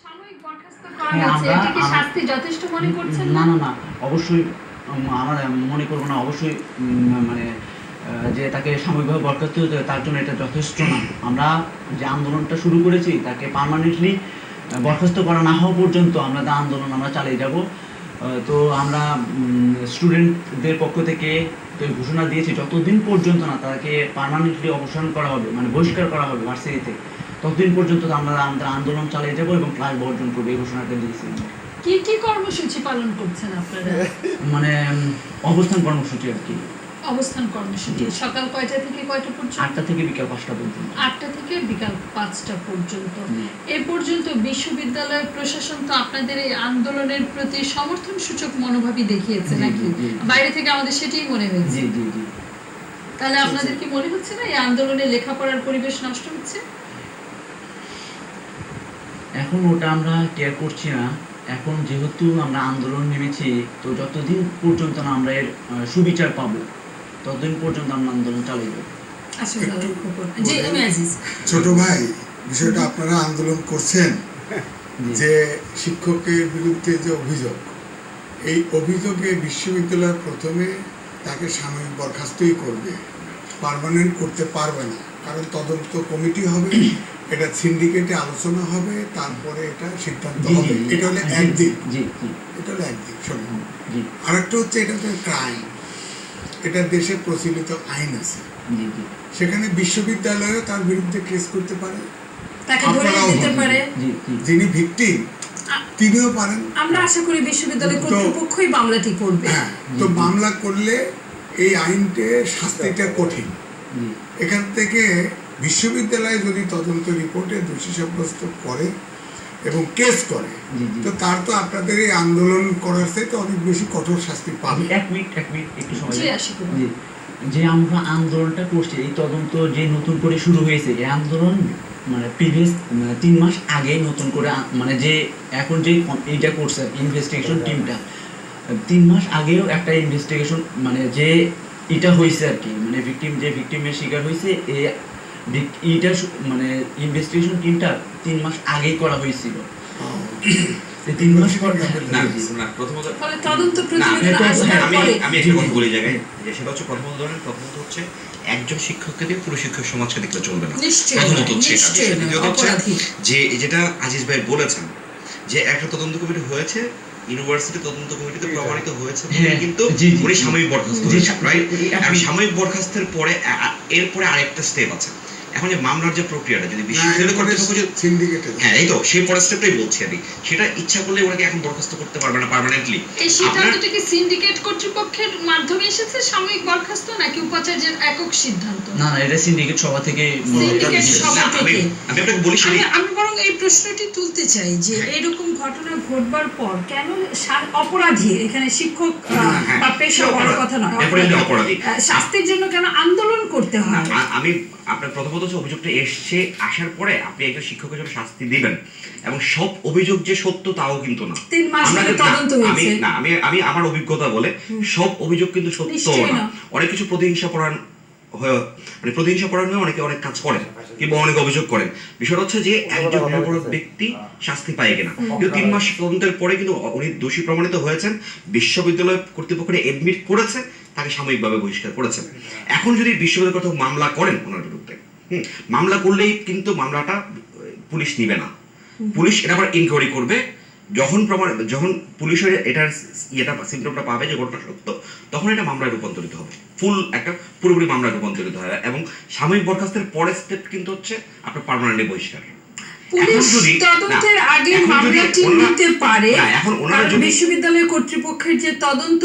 সাময়িক বরখাস্ত করা হয়েছে, এটা কি শাস্তি যথেষ্ট মনে করছেন? না না না, অবশ্যই আমরা মনে করবো না, অবশ্যই মানে যে তাকে সাময়িকভাবে বরখাস্ত হতে তার জন্য এটা যথেষ্ট না। আমরা যে আন্দোলনটা শুরু করেছি তাকে পার্মানেন্টলি বরখাস্ত করা না হওয়া পর্যন্ত আমরা আন্দোলন চালিয়ে যাব। তো আমরা স্টুডেন্টদের পক্ষ থেকে তো ঘোষণা দিয়েছি যতদিন পর্যন্ত না তাকে পার্মানেন্টলি অপসারণ করা হবে, মানে বহিষ্কার করা হবে ভার্সিটিতে, ততদিন পর্যন্ত আমরা আমাদের আন্দোলন চালিয়ে যাব এবং ক্লাস বর্জন করবো, এই ঘোষণাটা দিয়েছি। কি কি কর্মসূচি পালন করছেন আপনারা? মানে অবস্থান কর্মসূচি আর কি। অবস্থান কর্মসূচি সকাল কয়টা থেকে কয়টা পর্যন্ত? 8টা থেকে বিকাল 5টা পর্যন্ত। 8টা থেকে বিকাল 5টা পর্যন্ত। এ পর্যন্ত বিশ্ববিদ্যালয় প্রশাসন তো আপনাদের এই আন্দোলনের প্রতি সমর্থন সূচক মনোভাবই দেখিয়েছে নাকি? বাইরে থেকে আমাদের সেটাই মনে হয়েছে। জি জি জি। তাহলে আপনাদের কি মনে হচ্ছে না এই আন্দোলনে লেখাপড়ার পরিবেশ নষ্ট হচ্ছে? এখন ওটা আমরা কেয়ার করছি না। এখন যেহেতু আমরা আন্দোলন নেমেছি, তো যতদিন পর্যন্ত না আমরা এর সুবিচার পাবো ততদিন পর্যন্ত আমরা আন্দোলন চালিয়ে যাবো। ছোট ভাই, বিষয়টা আপনারা আন্দোলন করছেন যে শিক্ষকের বিরুদ্ধে যে অভিযোগ, এই অভিযোগে বিশ্ববিদ্যালয় প্রথমে তাকে সাময়িক বরখাস্তই করবে, পার্মানেন্ট করতে পারবে না। কারণ তদন্ত কমিটি হবে, এটা সিন্ডিকেটে আলোচনা হবে, তারপরে এটা সিদ্ধান্ত হবে। এটা হলো একদিক, এটা হলো একদিক। শোনো, আরেকটা হচ্ছে এটা তো ক্রাইম, এটা দেশে প্রচলিত আইন আছে, সেখানে বিশ্ববিদ্যালয়ও তার বিরুদ্ধে কেস করতে পারে, যিনি ভিকটিম তিনিও পারেন। আমরা আশা করি বিশ্ববিদ্যালয় কর্তৃপক্ষই মামলাটি করবে। হ্যাঁ, তো মামলা করলে এই আইনতে শাস্তিটা কঠিন। এখান থেকে বিশ্ববিদ্যালয় যদি তদন্ত রিপোর্টে দোষী সাব্যস্ত করে এবং কেস করে, তো তার তো আপনাদের এই আন্দোলন করার চাইতে অনেক বেশি কঠোর শাস্তি পাবে। এক মিনিট একটু সময়। যে আমরা আন্দোলনটা করছি, এই তদন্ত যে নতুন করে শুরু হয়েছে, এই আন্দোলন মানে প্রিভিয়াস 3 মাস আগে নতুন করে মানে যে এখন যে এইটা করছে ইনভেস্টিগেশন টিমটা, 3 মাস আগেও একটা ইনভেস্টিগেশন মানে যে এটা হয়েছে আর কি, মানে ভিকটিমের শিকার হয়েছে, এইটা মানে ইনভেস্টিগেশন টিমটা 3 মাস আগেই করা হয়েছিল। 3 মাস পর না, প্রথমত আমি একটা কথা বলি জায়গায়, যে সেটা হচ্ছে প্রথমত হচ্ছে একজন শিক্ষককে দিয়ে পুরো শিক্ষক সমাজকে দেখলে চলবে না। প্রথমত হচ্ছে যে যেটা আজিজ ভাই বলেছেন, যে একটা তদন্ত কমিটি হয়েছে, ইউনিভার্সিটি তদন্ত কমিটিতে প্রমাণিত হয়েছে, কিন্তু উনি সাময়িক বরখাস্ত হয়েছে, রাইট? আর সাময়িক বরখাস্তের পরে এরপরে আরেকটা স্টেপ আছে। এখন যে মামলার যে প্রক্রিয়াটা যদি বিশ্ববিদ্যালয় কর্তৃপক্ষ, হ্যাঁ এই তো সেই পরের স্টেপটাই বলছি আমি, সেটা ইচ্ছা করলে ওনাকে এখন বরখাস্ত করতে পারবে না পার্মানেন্টলি। এই সিদ্ধান্তটা কি সিন্ডিকেট কর্তৃপক্ষের মাধ্যমে এসেছে সাময়িক বরখাস্ত, নাকি উপাচার্যের একক সিদ্ধান্ত? না না, এটা সিন্ডিকেট সভা থেকে। আমি আপনাকে বলি, আমি বরং এই প্রশ্নটি তুলতে চাই যে এরকম ঘটনা ঘটবার পর কেন অপরাধী, এখানে শিক্ষক বা পেশা বড় কথা নয়, অপরাধী শাস্তির জন্য কেন আন্দোলন করতে হয়? আমি আপনার প্রথমত হচ্ছে অভিযোগটা আসার পরে আপনি একজন শিক্ষকের জন্য শাস্তি দিবেন, এবং সব অভিযোগ যে সত্য তাও কিন্তু না। 3 মাস ধরে তদন্ত হয়েছে। আমি আমার অভিজ্ঞতা বলে সব অভিযোগ কিন্তু সত্য না। অনেক কিছু প্রতিহিংসা পরায়ণ হয়ে অনেকে অনেক কাজ করেন কিংবা অনেক অভিযোগ করেন। বিষয়টা হচ্ছে যে একজন নিরপরাধ ব্যক্তি শাস্তি পায় কিনা, কিন্তু 3 মাস তদন্তের পরে কিন্তু উনি দোষী প্রমাণিত হয়েছেন, বিশ্ববিদ্যালয় কর্তৃপক্ষ এডমিট করেছে, তাকে সাময়িকভাবে বহিষ্কার করেছেন। এখন যদি বিশ্ববিদ্যালয় কর্তৃপক্ষ মামলা করেন ওনার বিরুদ্ধে, মামলা করলেই কিন্তু মামলাটা পুলিশ নিবে না, পুলিশ এটা আবার ইনকোয়ারি করবে। যখন পুলিশের এটার সিমটমটা পাবে যে ঘটনা সত্য, তখন এটা মামলায় রূপান্তরিত হবে, পুরোপুরি মামলায় রূপান্তরিত হবে, এবং সাময়িক বরখাস্তের পরের স্টেপ কিন্তু হচ্ছে আপনার পার্মানেন্টলি বহিষ্কার। বিশ্ববিদ্যালয় কর্তৃপক্ষের যে তদন্ত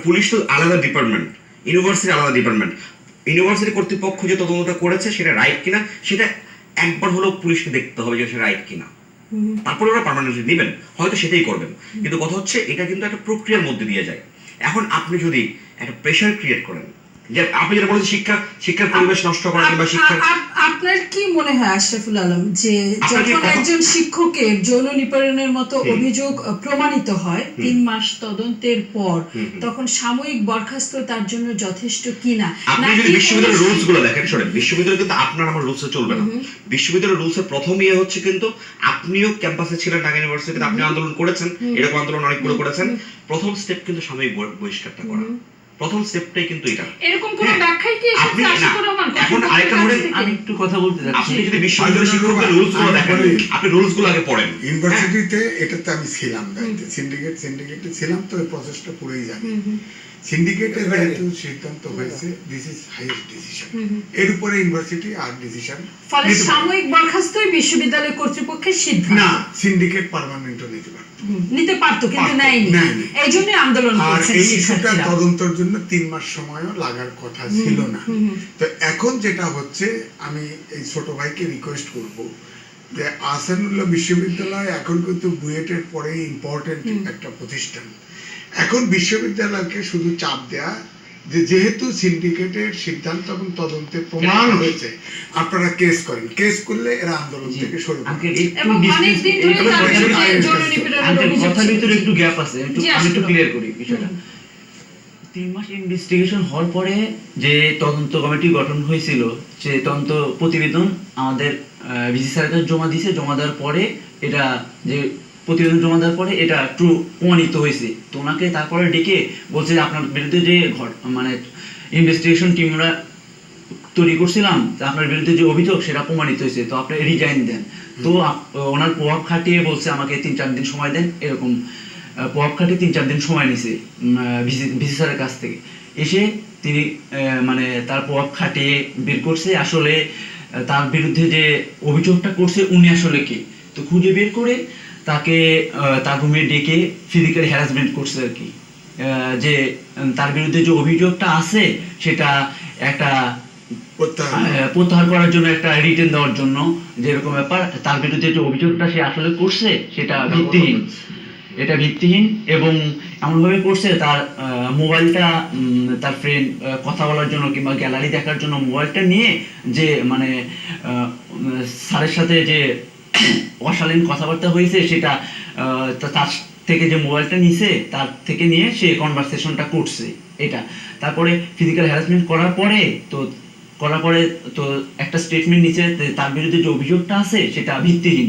পুলিশ তো আলাদা ডিপার্টমেন্ট, ইউনিভার্সিটি আলাদা ডিপার্টমেন্ট। ইউনিভার্সিটি কর্তৃপক্ষ যে তদন্তটা করেছে সেটা রাইট কিনা, সেটা একবার হলেও পুলিশকে দেখতে হবে যে সেটা রাইট কিনা, তারপরে ওরা পার্মানেন্টলি দিবেন, হয়তো সেটাই করবেন। কিন্তু কথা হচ্ছে এটা কিন্তু একটা প্রক্রিয়ার মধ্যে দিয়ে যায়। এখন আপনি যদি একটা প্রেশার ক্রিয়েট করেন যে আপনি যেটা বলেছেন শিক্ষার পরিবেশ নষ্ট করা কিংবা শিক্ষার আপনার কি মনে হয় আশরাফুল আলম যে আপনার কি যখন কথা- একজন শিক্ষকের যৌন নিপীড়নের মতো অভিযোগ প্রমাণিত হয় 3 মাস তদন্তের পর তখন সাময়িক বরখাস্ত তার জন্য যথেষ্ট কিনা আপনি যদি বিশ্ববিদ্যালয়ের রুলস গুলো দেখেন, শোনেন, বিশ্ববিদ্যালয় কিন্তু আপনার আমার রুলসে চলবে না। বিশ্ববিদ্যালয়ের রুলসের প্রথম ইয়ে হচ্ছে কিন্তু আপনিও ক্যাম্পাসে ছিলেন ঢাকা ইউনিভার্সিটিতে, আপনি আন্দোলন করেছেন, এরকম আন্দোলন অনেকগুলো করেছেন। প্রথম স্টেপ কিন্তু সাময়িক বহিষ্কারটা করা, প্রথম স্টেপটাই কিন্তু এটা। এরকম কোনো ব্যাখ্যাই কি আপনি এসেছে না, আশিকুর রহমান? এখন আরেকটা ধরেন, আমি একটু কথা বলতে আপনি চাচ্ছি। যদি বিশ্ববিদ্যালয়ের শিক্ষকদের রুলস গুলো দেখেন, আপনি রুলস গুলো আগে পড়েন। ইউনিভার্সিটিতে এটাতে আমি ছিলাম দায়িত্বে, সিন্ডিকেটে ছিলাম, তো এই প্রসেসটা পুরোই জানি। সিন্ডিকেটের যেহেতু সিদ্ধান্ত হয়েছে, দিস ইজ হাইয়েস্ট ডিসিশন, এর উপরে ইউনিভার্সিটি আর ডিসিশন ফলে সাময়িক বরখাস্তই বিশ্ববিদ্যালয় কর্তৃপক্ষের সিদ্ধান্ত। না, সিন্ডিকেট পার্মানেন্টও নিতে পারে, নিতে পারতো কিন্তু পারতো, নেয়নি। নেয়নি। এই জন্য আন্দোলন আর করছেন এই ইস্যুটা শিক্ষার্থীরা। তদন্তের জন্য 3 মাস সময়ও লাগার কথা ছিল না। তো এখন যেটা হচ্ছে, আমি এই ছোট ভাইকে রিকোয়েস্ট করব যে আহসানুল্লাহ বিশ্ববিদ্যালয় এখন কিন্তু বুয়েটের পরে ইম্পর্টেন্ট একটা প্রতিষ্ঠান। এখন বিশ্ববিদ্যালয়কে শুধু চাপ দেয়া যে যেহেতু সিন্ডিকেটের সিদ্ধান্ত এবং তদন্তে প্রমাণ হয়েছে, আপনারা কেস করেন, কেস করলে এরা আন্দোলন থেকে সরে যাবে। আঙ্কেল একটু এবং অনেক দিন ধরে distance- তার একটু বিরুদ্ধে distance- যৌন নিপীড়নের আঙ্কেল অভিযোগ কথার ছিল। ভিতরে একটু গ্যাপ আছে, জি, আমি একটু আসলে। ক্লিয়ার করি বিষয়টা। 3 মাস ইনভেস্টিগেশন হওয়ার পরে যে তদন্ত কমিটি গঠন হয়েছিল, সে তদন্ত প্রতিবেদন আমাদের ভিসি স্যারের কাছে জমা দিয়েছে। জমা দেওয়ার পরে এটা যে প্রতিবেদন জমা দেওয়ার পরে এটা ট্রু প্রমাণিত হয়েছে। তো ওনাকে তারপরে ডেকে বলছে যে আপনার বিরুদ্ধে যে মানে ইনভেস্টিগেশন টিম আমরা তৈরি করছিলাম, তা আপনার বিরুদ্ধে যে অভিযোগ সেটা প্রমাণিত হয়েছে, তো আপনি রিজাইন দেন। তো ওনার প্রভাব খাটিয়ে বলছে আমাকে 3-4 দিন সময় দেন, এরকম প্রভাব খাটিয়ে 3-4 দিন সময় নিছে ভিসি স্যারের কাছ থেকে। এসে তিনি মানে তার প্রভাব খাটিয়ে বের করছে আসলে তার বিরুদ্ধে যে অভিযোগটা করছে উনি আসলে কে। তো খুঁজে বের করে তাকে তার রুমে ডেকে ফিজিক্যাল হ্যারাসমেন্ট করছে আর কি। যে তার বিরুদ্ধে যে অভিযোগটা আছে সেটা একটা প্রত্যাহার করার জন্য, একটা রিটেন দেওয়ার জন্য, যে এরকম ব্যাপার, তার বিরুদ্ধে যে অভিযোগটা সে আসলে করছে সেটা ভিত্তিহীন, এটা ভিত্তিহীন। এবং এমনভাবে করছে তার মোবাইলটা তার ফ্রেন্ড কথা বলার জন্য কিংবা গ্যালারি দেখার জন্য মোবাইলটা নিয়ে যে মানে স্যারের সাথে যে অশালীন কথাবার্তা হয়েছে সেটা তার থেকে যে মোবাইলটা নিছে তার থেকে নিয়ে সে কনভারসেশনটা করছে এটা। তারপরে ফিজিক্যাল হ্যারাসমেন্ট করার পরে তো একটা স্টেটমেন্ট নিচে তার বিরুদ্ধে যে অভিযোগটা আছে সেটা ভিত্তিহীন।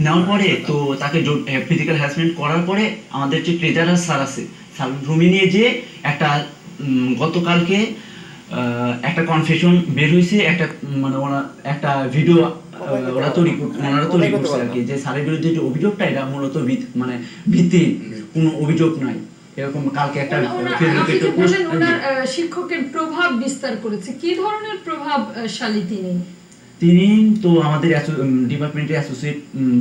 নেওয়ার পরে তো তাকে ফিজিক্যাল হ্যারাসমেন্ট করার পরে আমাদের যে ট্রেজারার স্যার আছে, স্যার রুমে নিয়ে যে একটা গতকালকে একটা কনফেশন বের হয়েছে, একটা মানে ওরা একটা ভিডিও ওনারা তৈরি করছে আর কি, যে স্যারের বিরুদ্ধে যে অভিযোগটা এটা মূলত মানে ভিত্তিহীন, কোনো অভিযোগ নাই। এরকম কালকে একটা আপনি যে বললেন ওনার শিক্ষকের প্রভাব বিস্তার করেছে, কি ধরনের প্রভাবশালী তিনি? তো আমাদের ডিপার্টমেন্টের অ্যাসোসিয়েট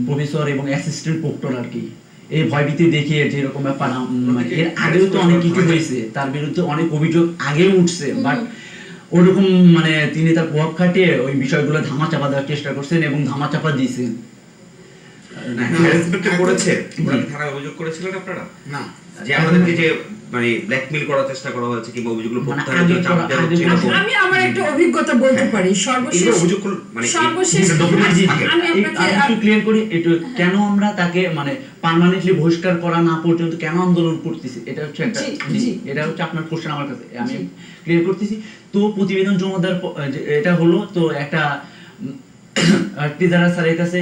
প্রফেসর এবং অ্যাসিস্ট্যান্ট প্রক্টর আর কি। এই ভয়ভীতি দেখিয়ে যেরকম ব্যাপার, এর আগেও তো অনেক কিছু হয়েছে, তার বিরুদ্ধে অনেক অভিযোগ আগেও উঠছে, বাট ওরকম মানে তিনি তার প্রভাব খাটিয়ে ওই বিষয়গুলো ধামাচাপা দেওয়ার চেষ্টা করছেন এবং ধামাচাপা দিয়েছেন। করেছে থানায় অভিযোগ করেছিলেন আপনারা না, যে আমাদেরকে যে মানে ব্ল্যাকমেইল করার চেষ্টা করা হয়েছে কিংবা অভিযোগগুলো প্রত্যাহারের জন্য চাপ দেওয়া হচ্ছে এরকম? আমি আমার একটা অভিজ্ঞতা বলতে পারি। সর্বশেষ আমি আপনাকে একটু ক্লিয়ার করি, একটু কেন আমরা তাকে মানে পার্মানেন্টলি বহিষ্কার করা না পর্যন্ত কেন আন্দোলন করতেছি, এটা হচ্ছে একটা, এটা হচ্ছে আপনার কোশ্চেন আমার কাছে, আমি ক্লিয়ার করতেছি। তো প্রতিবেদন জমা দেওয়ার এটা হলো, তো একটা ট্রেজারার স্যারের কাছে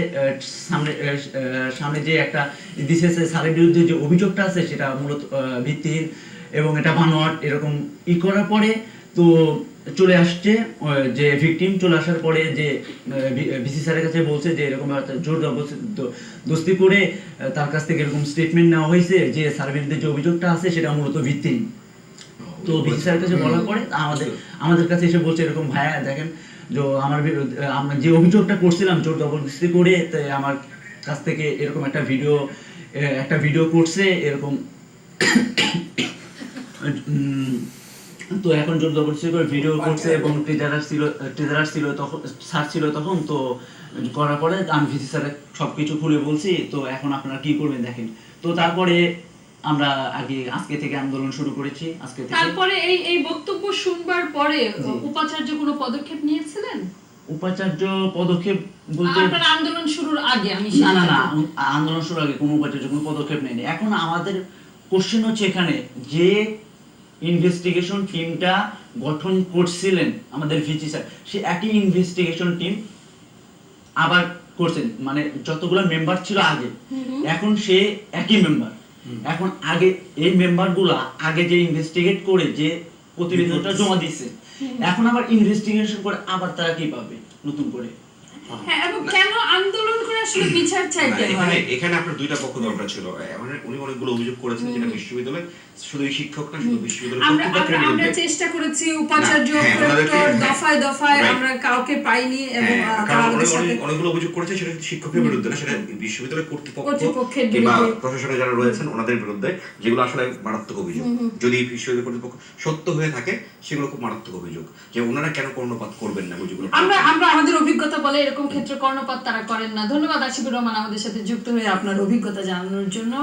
সামনে যে একটা দিছে, স্যারের বিরুদ্ধে যে অভিযোগটা আছে সেটা মূলত ভিত্তিহীন এবং এটা বানোয়াট, এরকম করার পরে তো চলে আসছে যে ভিকটিম, চলে আসার পরে যে ভিসি স্যারের কাছে বলছে যে এরকম জোর দোস্তি করে তার কাছ থেকে এরকম স্টেটমেন্ট নেওয়া হয়েছে যে স্যারের বিরুদ্ধে যে অভিযোগটা আছে সেটা মূলত ভিত্তিহীন। তো ভিসি স্যারের কাছে বলার পরে আমাদের কাছে এসে বলছে এরকম, ভাইয়া দেখেন যে আমার আমরা যে অভিযোগটা করছিলাম জোর জবরদস্তি করে, আমার কাছ থেকে এরকম একটা ভিডিও করছে এরকম। তো এখন জোর জবরদস্তি করে ভিডিও করছে এবং ট্রেজারার ছিল তখন, স্যার ছিল তখন। তো করার পরে আমি ভিসি স্যারের সবকিছু খুলে বলছি, তো এখন আপনারা কি করবেন দেখেন। তো তারপরে আমরা আজকে থেকে আন্দোলন শুরু করেছি। আজকে থেকে তারপরে এই বক্তব্য শুনবার পরে উপাচার্য কোনো পদক্ষেপ নিয়েছিলেন? উপাচার্য পদক্ষেপ বলতে আপনার আন্দোলন শুরুর আগে আমি না আন্দোলন শুরুর আগে কোনো উপাচার্য কোনো পদক্ষেপ নেয়নি। এখন আমাদের কোশ্চেন হচ্ছে এখানে যে ইনভেস্টিগেশন টিমটা গঠন করছিলেন আমাদের ভিসি স্যার, সে একই ইনভেস্টিগেশন টিম আবার করছেন, মানে যতগুলো মেম্বার ছিল আগে, এখন সে একই মেম্বার। এখন আগে এই মেম্বারগুলা আগে যে ইনভেস্টিগেট করে যে প্রতিবেদনটা জমা দিয়েছে, এখন আবার ইনভেস্টিগেশন করে আবার তারা কি পাবে নতুন করে? হ্যাঁ, এবং কেন আন্দোলন করে আসলে বিচার চাইতে হয়? এখানে আপনার দুইটা পক্ষ দরকার ছিল। মানে উনি অনেকগুলো অভিযোগ করেছেন যেটা বিশ্ববিদ্যালয়, শুধু এই শিক্ষক না, শুধু বিশ্ববিদ্যালয় কর্তৃপক্ষের আমরা বিরুদ্ধে। চেষ্টা করেছি উপাচার্য হ্যাঁ, প্রক্টর হ্যাঁ, দফায় দফায় right. আমরা কাউকে পাইনি এবং কারণ আমাদের সাথে অনেকগুলো অভিযোগ করেছে সেটা কিন্তু শিক্ষকের বিরুদ্ধে না, সেটা বিশ্ববিদ্যালয় কর্তৃপক্ষের কিংবা বিরুদ্ধে। প্রশাসনে যারা রয়েছেন ওনাদের বিরুদ্ধে, যেগুলো আসলে মারাত্মক অভিযোগ। যদি বিশ্ববিদ্যালয় কর্তৃপক্ষ সত্য হয়ে থাকে সেগুলো খুব মারাত্মক অভিযোগ, যে ওনারা কেন কর্ণপাত করবেন না যেগুলো আমরা আমাদের অভিজ্ঞতা বলে এরকম ক্ষেত্রে কর্ণপাত তারা করেন না। ধন্যবাদ আসিফুর রহমান আমাদের সাথে যুক্ত হয়ে আপনার অভিজ্ঞতা জানানোর জন্য।